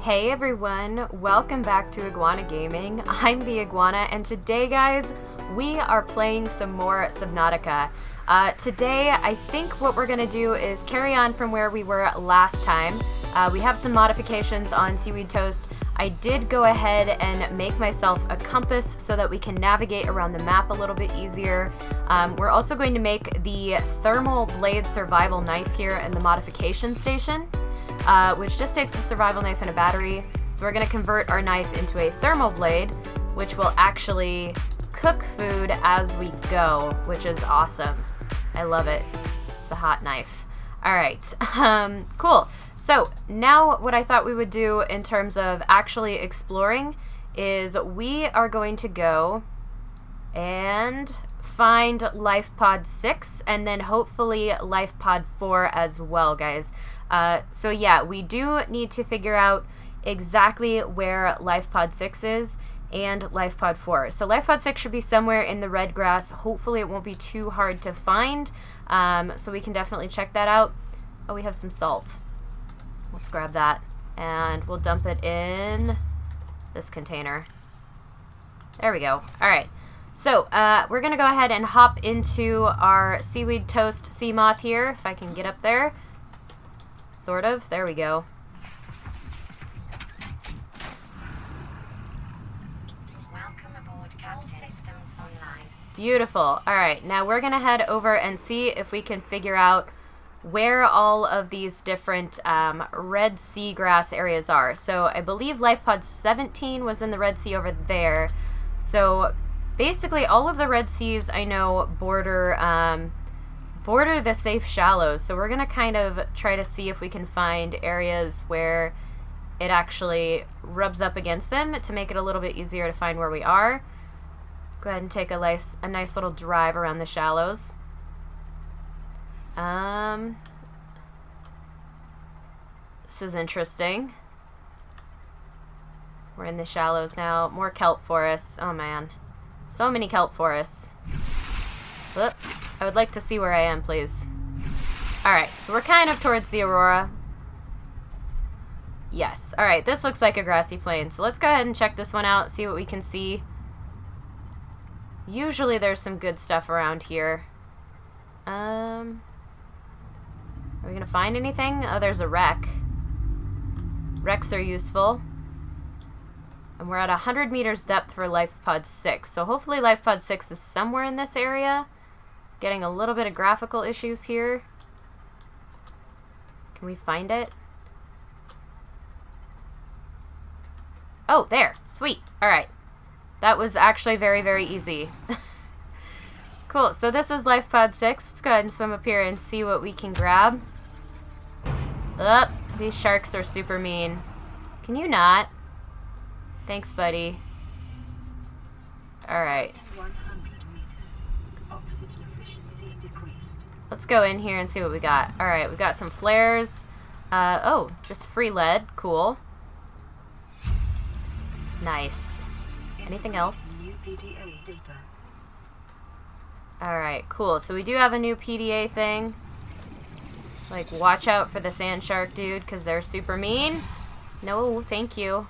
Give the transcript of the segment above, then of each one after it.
Hey everyone, welcome back to Iguana Gaming. I'm the Iguana, and today, guys, we are playing some more Subnautica. Today, I think what we're gonna do is carry on from where we were last time. We have some modifications on Seaweed Toast. I did go ahead and make myself a compass so that we can navigate around the map a little bit easier. We're also going to make the thermal blade survival knife here in the modification station. Which just takes the survival knife and a battery. So we're going to convert our knife into a thermal blade, which will actually cook food as we go, which is awesome. I love it. It's a hot knife. All right, cool. So now what I thought we would do in terms of actually exploring is we are going to go and find Lifepod 6 and then hopefully Lifepod 4 as well, guys. So yeah, we do need to figure out exactly where Lifepod 6 is and Lifepod 4. So Lifepod 6 should be somewhere in the red grass. Hopefully it won't be too hard to find, so we can definitely check that out. Oh, we have some salt. Let's grab that and we'll dump it in this container. There we go. All right. So, we're going to go ahead and hop into our Seaweed Toast sea moth here, if I can get up there. Sort of. There we go. Welcome aboard. All systems online. Beautiful. Alright, now we're going to head over and see if we can figure out where all of these different red sea grass areas are. So, I believe Lifepod 17 was in the Red Sea over there. So, basically, all of the Red Seas I know border the safe shallows, so we're going to kind of try to see if we can find areas where it actually rubs up against them to make it a little bit easier to find where we are. Go ahead and take a nice little drive around the shallows. This is interesting. We're in the shallows now. More kelp forests. Oh, man. So many kelp forests. Whoop. I would like to see where I am, please. Alright, so we're kind of towards the Aurora. Yes. Alright, this looks like a grassy plain. So let's go ahead and check this one out, see what we can see. Usually there's some good stuff around here. Are we going to find anything? Oh, there's a wreck. Wrecks are useful. And we're at 100 meters depth for Lifepod 6. So hopefully Lifepod 6 is somewhere in this area. Getting a little bit of graphical issues here. Can we find it? Oh, there. Sweet. Alright. That was actually very, very easy. Cool. So this is Lifepod 6. Let's go ahead and swim up here and see what we can grab. These sharks are super mean. Can you not? Thanks, buddy. Alright. Let's go in here and see what we got. Alright, we got some flares. Oh, just free lead. Cool. Nice. Anything else? Alright, cool. So we do have a new PDA thing. Like, watch out for the sand shark, dude, because they're super mean. No, thank you.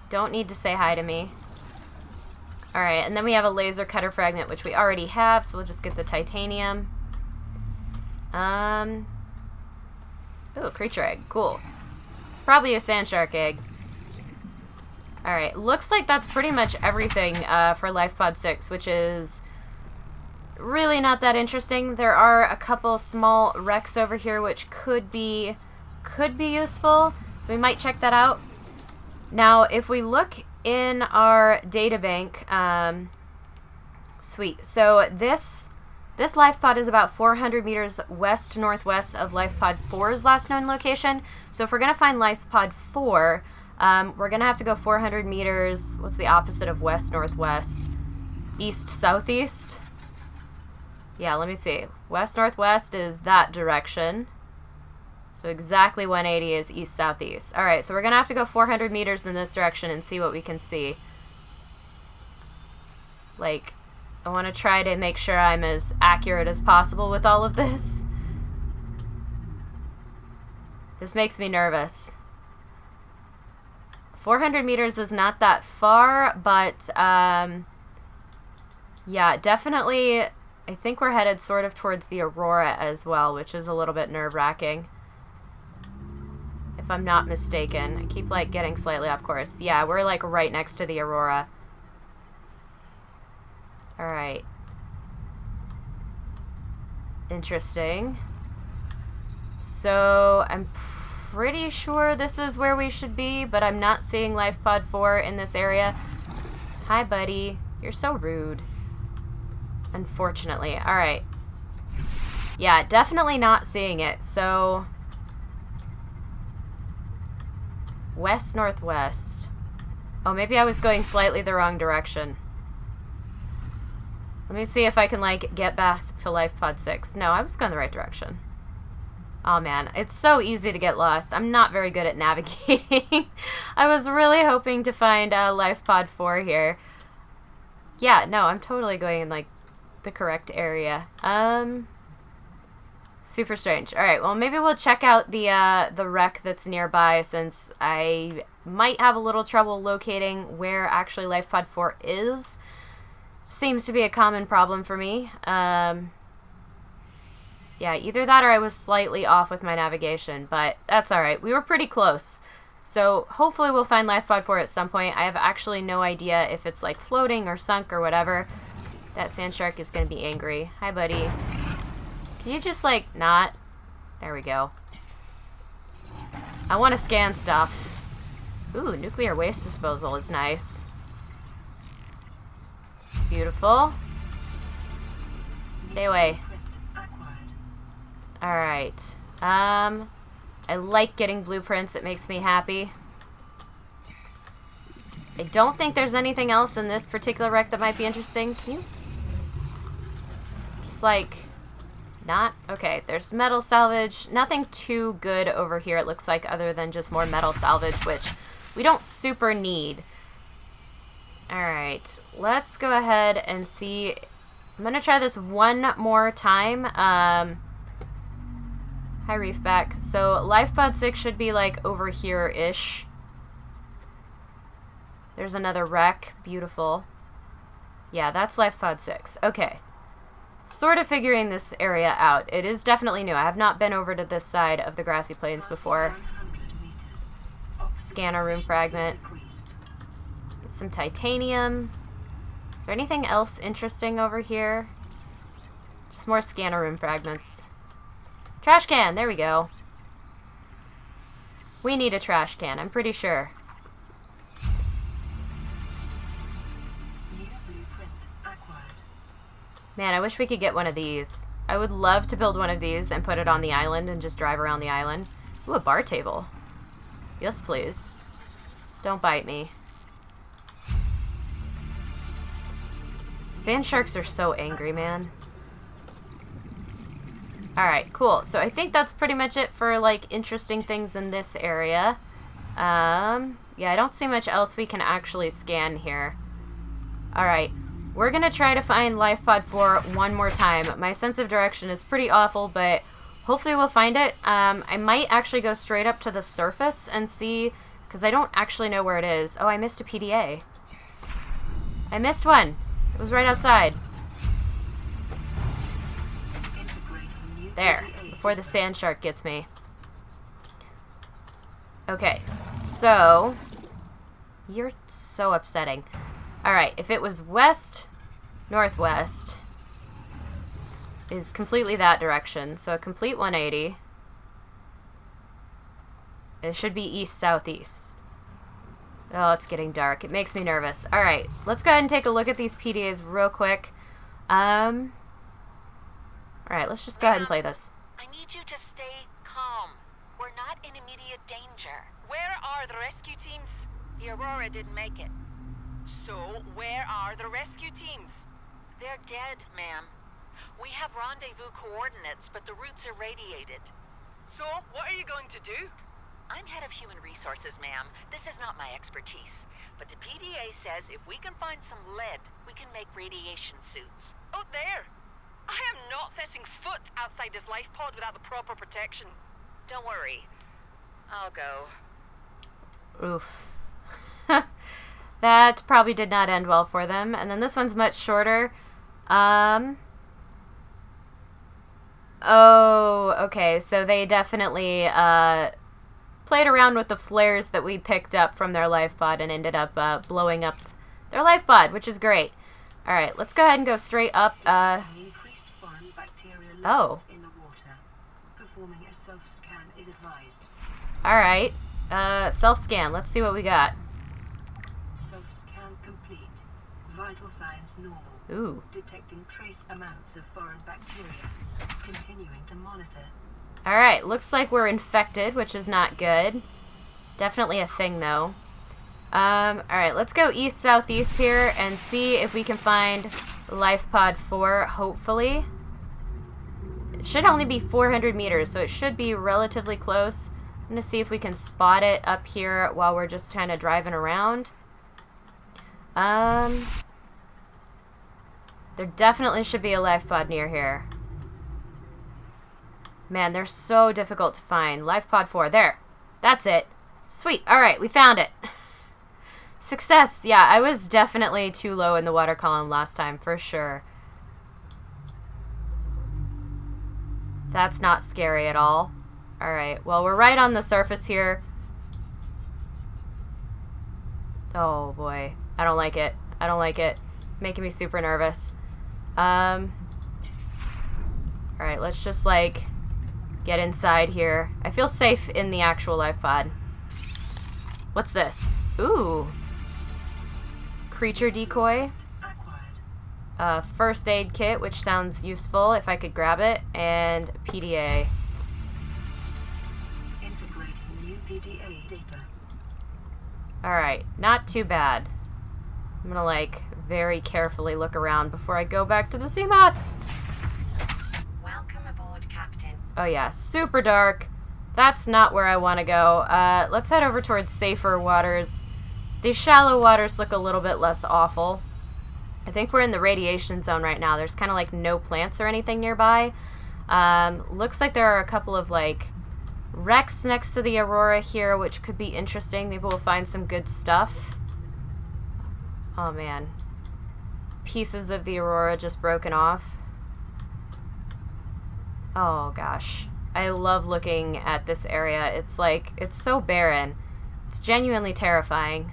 Don't need to say hi to me. Alright, and then we have a laser cutter fragment, which we already have, so we'll just get the titanium. Ooh, creature egg. Cool. It's probably a sand shark egg. Alright, looks like that's pretty much everything for Lifepod 6, which is really not that interesting. There are a couple small wrecks over here which could be useful. So we might check that out. Now, if we look in our databank, sweet. So this Lifepod is about 400 meters west-northwest of Lifepod 4's last known location. So if we're going to find Lifepod 4, we're going to have to go 400 meters. What's the opposite of west-northwest? East-southeast? Yeah, let me see. West-northwest is that direction. So exactly 180 is east-southeast. Alright, so we're going to have to go 400 meters in this direction and see what we can see. Like, I want to try to make sure I'm as accurate as possible with all of this. This makes me nervous. 400 meters is not that far, but yeah, definitely. I think we're headed sort of towards the Aurora as well, which is a little bit nerve-wracking, if I'm not mistaken. I keep like getting slightly off course. Yeah, we're like right next to the Aurora. All right. Interesting. So I'm pretty sure this is where we should be, but I'm not seeing Lifepod 4 in this area. Hi, buddy. You're so rude. Unfortunately. All right. Yeah, definitely not seeing it. So west northwest. Oh, maybe I was going slightly the wrong direction. Let me see if I can like get back to Lifepod 6. No, I was going the right direction. Oh man, it's so easy to get lost. I'm not very good at navigating. I was really hoping to find Lifepod 4 here. Yeah, no, I'm totally going in like the correct area. Super strange. All right, well maybe we'll check out the wreck that's nearby, since I might have a little trouble locating where actually Lifepod 4 is. Seems to be a common problem for me. Yeah, either that or I was slightly off with my navigation, but that's alright. We were pretty close. So hopefully we'll find Lifepod 4 at some point. I have actually no idea if it's like floating or sunk or whatever. That sand shark is going to be angry. Hi, buddy. Can you just like not? There we go. I want to scan stuff. Ooh, nuclear waste disposal is nice. Beautiful. Stay away. Alright. I like getting blueprints. It makes me happy. I don't think there's anything else in this particular wreck that might be interesting. Can you? Just like... not? Okay, there's metal salvage. Nothing too good over here, it looks like, other than just more metal salvage, which we don't super need. Alright, let's go ahead and see. I'm gonna try this one more time. Hi, Reefback. So, Lifepod 6 should be, like, over here-ish. There's another wreck. Beautiful. Yeah, that's Lifepod 6. Okay. Sort of figuring this area out. It is definitely new. I have not been over to this side of the grassy plains before. Scanner room fragment. Get some titanium. Is there anything else interesting over here? Just more scanner room fragments. Trash can! There we go. We need a trash can, I'm pretty sure. Man, I wish we could get one of these. I would love to build one of these and put it on the island and just drive around the island. Ooh, a bar table. Yes, please. Don't bite me. Sand sharks are so angry, man. Alright, cool. So I think that's pretty much it for, like, interesting things in this area. Yeah, I don't see much else we can actually scan here. Alright, we're gonna try to find Lifepod 4 one more time. My sense of direction is pretty awful, but hopefully we'll find it. I might actually go straight up to the surface and see, because I don't actually know where it is. Oh, I missed a PDA. I missed one. It was right outside. There, before the sand shark gets me. Okay, so... you're so upsetting. Alright, if it was west, northwest, is completely that direction. So a complete 180. It should be east, southeast. Oh, it's getting dark. It makes me nervous. Alright, let's go ahead and take a look at these PDAs real quick. Alright, let's just go ahead and play this. I need you to stay calm. We're not in immediate danger. Where are the rescue teams? The Aurora didn't make it. So, where are the rescue teams? They're dead, ma'am. We have rendezvous coordinates, but the routes are radiated. So, what are you going to do? I'm head of human resources, ma'am. This is not my expertise. But the PDA says if we can find some lead, we can make radiation suits. Out there! I am not setting foot outside this life pod without the proper protection. Don't worry. I'll go. Oof. That probably did not end well for them. And then this one's much shorter. Oh, okay. So they definitely played around with the flares that we picked up from their Lifepod and ended up blowing up their Lifepod, which is great. All right, let's go ahead and go straight up. Oh. Performing a self-scan is advised. All right. Self-scan. Let's see what we got. Self-scan complete. Vital signs normal. Ooh. Detecting trace amounts of foreign bacteria. Continuing to monitor. All right. Looks like we're infected, which is not good. Definitely a thing, though. All right. Let's go east, southeast here and see if we can find Lifepod 4, hopefully. It should only be 400 meters, so it should be relatively close. I'm going to see if we can spot it up here while we're just kind of driving around. There definitely should be a Lifepod near here. Man, they're so difficult to find. Lifepod 4. There. That's it. Sweet. All right, we found it. Success. Yeah, I was definitely too low in the water column last time, for sure. That's not scary at all. Alright, well, we're right on the surface here. Oh, boy. I don't like it. I don't like it. Making me super nervous. Alright, let's just, like, get inside here. I feel safe in the actual Lifepod. What's this? Ooh. Creature decoy. First aid kit, which sounds useful if I could grab it, and PDA. Integrating new PDA data. Alright, not too bad. I'm gonna, like, very carefully look around before I go back to the Seamoth. Welcome aboard, Captain. Oh yeah, super dark. That's not where I want to go. Let's head over towards safer waters. These shallow waters look a little bit less awful. I think we're in the radiation zone right now. There's kind of like no plants or anything nearby. Looks like there are a couple of like wrecks next to the Aurora here, which could be interesting. Maybe we'll find some good stuff. Oh man. Pieces of the Aurora just broken off. Oh gosh. I love looking at this area. It's like, it's so barren. It's genuinely terrifying.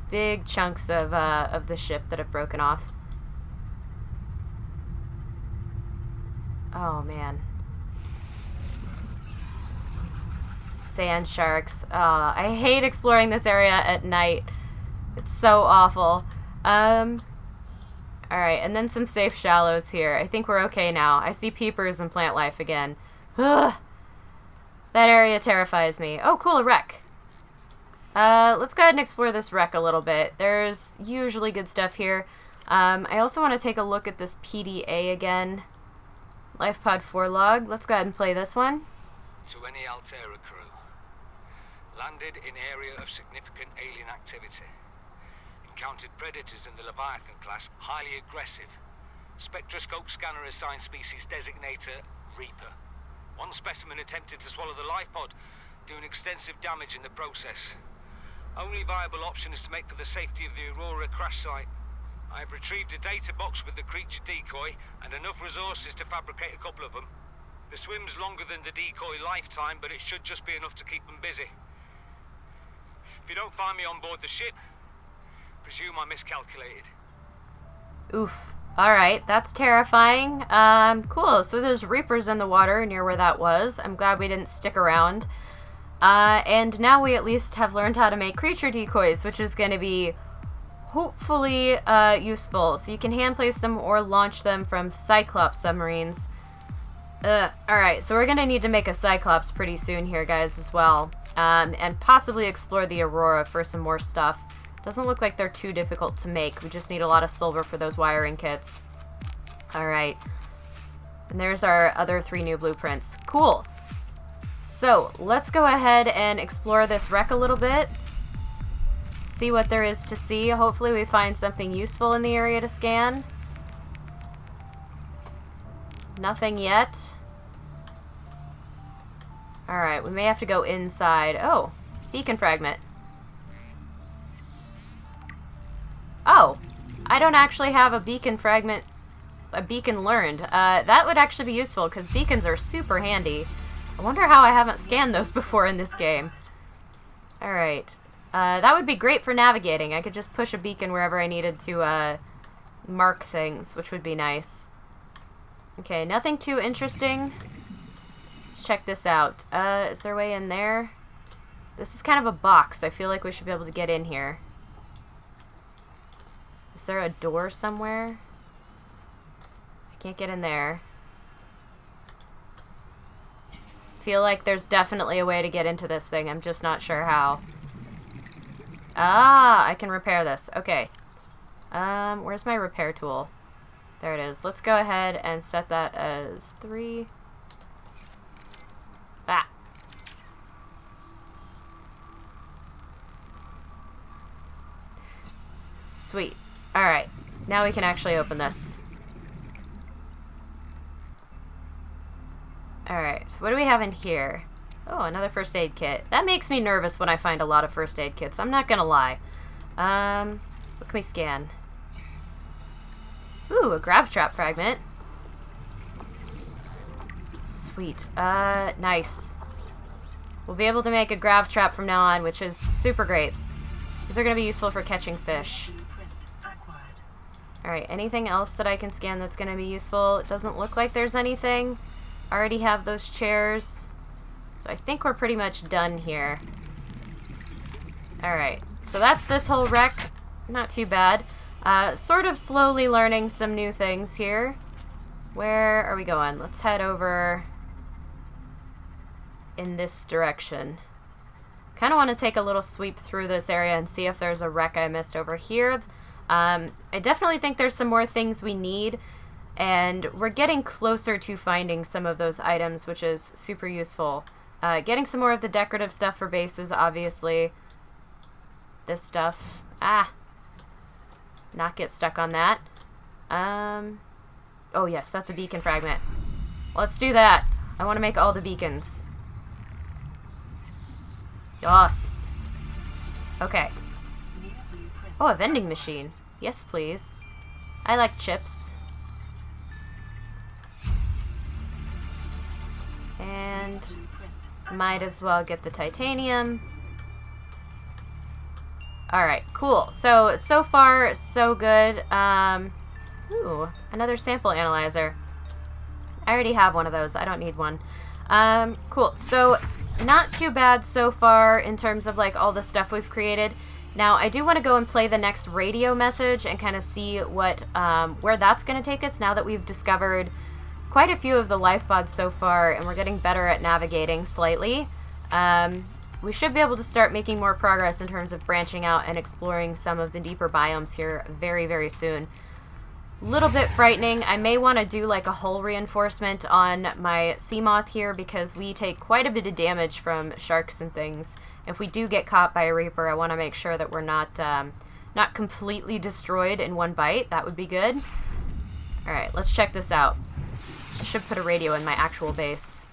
Big chunks of the ship that have broken off. Oh man. Sand sharks. I hate exploring this area at night. It's so awful. Alright, and then some safe shallows here. I think we're okay now. I see peepers and plant life again. Ugh. That area terrifies me. Oh, cool, a wreck. Let's go ahead and explore this wreck a little bit. There's usually good stuff here. I also want to take a look at this PDA again. Lifepod 4 log. Let's go ahead and play this one. To any Altera crew. Landed in area of significant alien activity. Encountered predators in the Leviathan class, highly aggressive. Spectroscope scanner assigned species designator Reaper. One specimen attempted to swallow the Lifepod, doing extensive damage in the process. Only viable option is to make for the safety of the Aurora crash site. I have retrieved a data box with the creature decoy and enough resources to fabricate a couple of them. The swim's longer than the decoy lifetime, but it should just be enough to keep them busy. If you don't find me on board the ship, presume I miscalculated. Oof. Alright, that's terrifying. Cool. So there's Reapers in the water near where that was. I'm glad we didn't stick around. And now we at least have learned how to make creature decoys, which is going to be hopefully useful. So you can hand place them or launch them from Cyclops submarines. Alright, so we're going to need to make a Cyclops pretty soon here, guys, as well. And possibly explore the Aurora for some more stuff. Doesn't look like they're too difficult to make. We just need a lot of silver for those wiring kits. Alright. And there's our other 3 new blueprints. Cool. So, let's go ahead and explore this wreck a little bit. See what there is to see. Hopefully we find something useful in the area to scan. Nothing yet. Alright, we may have to go inside. Oh, beacon fragment. Oh, I don't actually have a beacon fragment, a beacon learned. That would actually be useful because beacons are super handy. I wonder how I haven't scanned those before in this game. Alright. That would be great for navigating. I could just push a beacon wherever I needed to mark things, which would be nice. Okay, nothing too interesting. Let's check this out. Is there a way in there? This is kind of a box. I feel like we should be able to get in here. Is there a door somewhere? I can't get in there. Feel like there's definitely a way to get into this thing. I'm just not sure how. Ah, I can repair this. Okay. Where's my repair tool? There it is. Let's go ahead and set that as 3. Ah. Sweet. Alright. Now we can actually open this. Alright, so what do we have in here? Oh, another first aid kit. That makes me nervous when I find a lot of first aid kits. I'm not gonna lie. What can we scan? Ooh, a grav trap fragment. Sweet. Nice. We'll be able to make a grav trap from now on, which is super great. These are gonna be useful for catching fish. Alright, anything else that I can scan that's gonna be useful? It doesn't look like there's anything. I already have those chairs. So I think we're pretty much done here. Alright, so that's this whole wreck. Not too bad. Sort of slowly learning some new things here. Where are we going? Let's head over in this direction. Kind of want to take a little sweep through this area and see if there's a wreck I missed over here. I definitely think there's some more things we need, and we're getting closer to finding some of those items, which is super useful. Getting some more of the decorative stuff for bases, obviously. This stuff. Ah! Not get stuck on that. Oh yes, that's a beacon fragment. Let's do that. I want to make all the beacons. Yes. Okay. Oh, a vending machine. Yes, please. I like chips. And might as well get the titanium. Alright, cool. So far, so good. Ooh, another sample analyzer. I already have one of those. I don't need one. Cool. So, not too bad so far in terms of, like, all the stuff we've created. Now, I do want to go and play the next radio message and kind of see what, where that's going to take us now that we've discovered quite a few of the Lifepods so far, and we're getting better at navigating slightly. We should be able to start making more progress in terms of branching out and exploring some of the deeper biomes here very, very soon. Little bit frightening. I may want to do like a hull reinforcement on my sea moth here because we take quite a bit of damage from sharks and things. If we do get caught by a reaper, I want to make sure that we're not not completely destroyed in one bite. That would be good. Alright, let's check this out. I should put a radio in my actual base.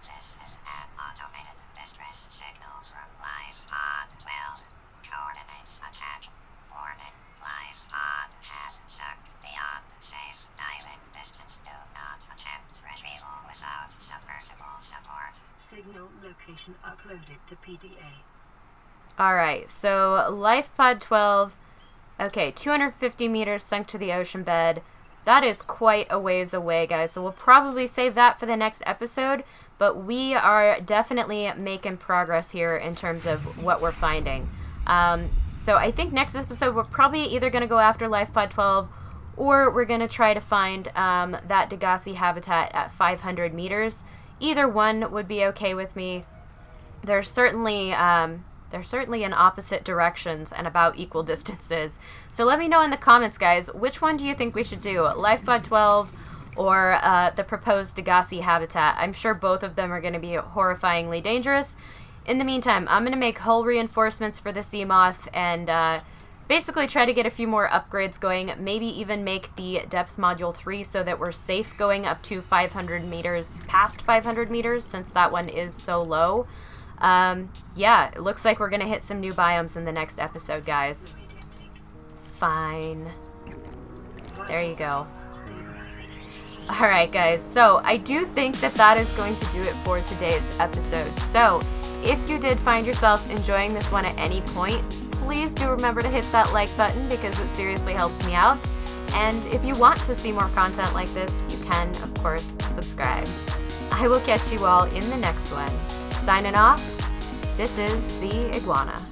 This is an automated distress signal from Lifepod 12. Coordinates attached. Warning, Lifepod has sunk beyond safe diving distance. Do not attempt retrieval without submersible support. Signal location uploaded to PDA. Alright, so Lifepod 12. Okay, 250 meters sunk to the ocean bed. That is quite a ways away, guys, so we'll probably save that for the next episode, but we are definitely making progress here in terms of what we're finding. So I think next episode we're probably either going to go after Lifepod 12 or we're going to try to find that Degassi habitat at 500 meters. Either one would be okay with me. They're certainly in opposite directions and about equal distances. So let me know in the comments, guys, which one do you think we should do? Lifepod 12 or the proposed Degassi habitat? I'm sure both of them are going to be horrifyingly dangerous. In the meantime, I'm going to make hull reinforcements for the sea moth and basically try to get a few more upgrades going, maybe even make the depth module 3 so that we're safe going up to 500 meters, past 500 meters, since that one is so low. Yeah, it looks like we're gonna hit some new biomes in the next episode, guys. Fine. There you go. Alright, guys, so I do think that that is going to do it for today's episode. So, if you did find yourself enjoying this one at any point, please do remember to hit that like button because it seriously helps me out. And if you want to see more content like this, you can, of course, subscribe. I will catch you all in the next one. Signing off, this is the Iguana.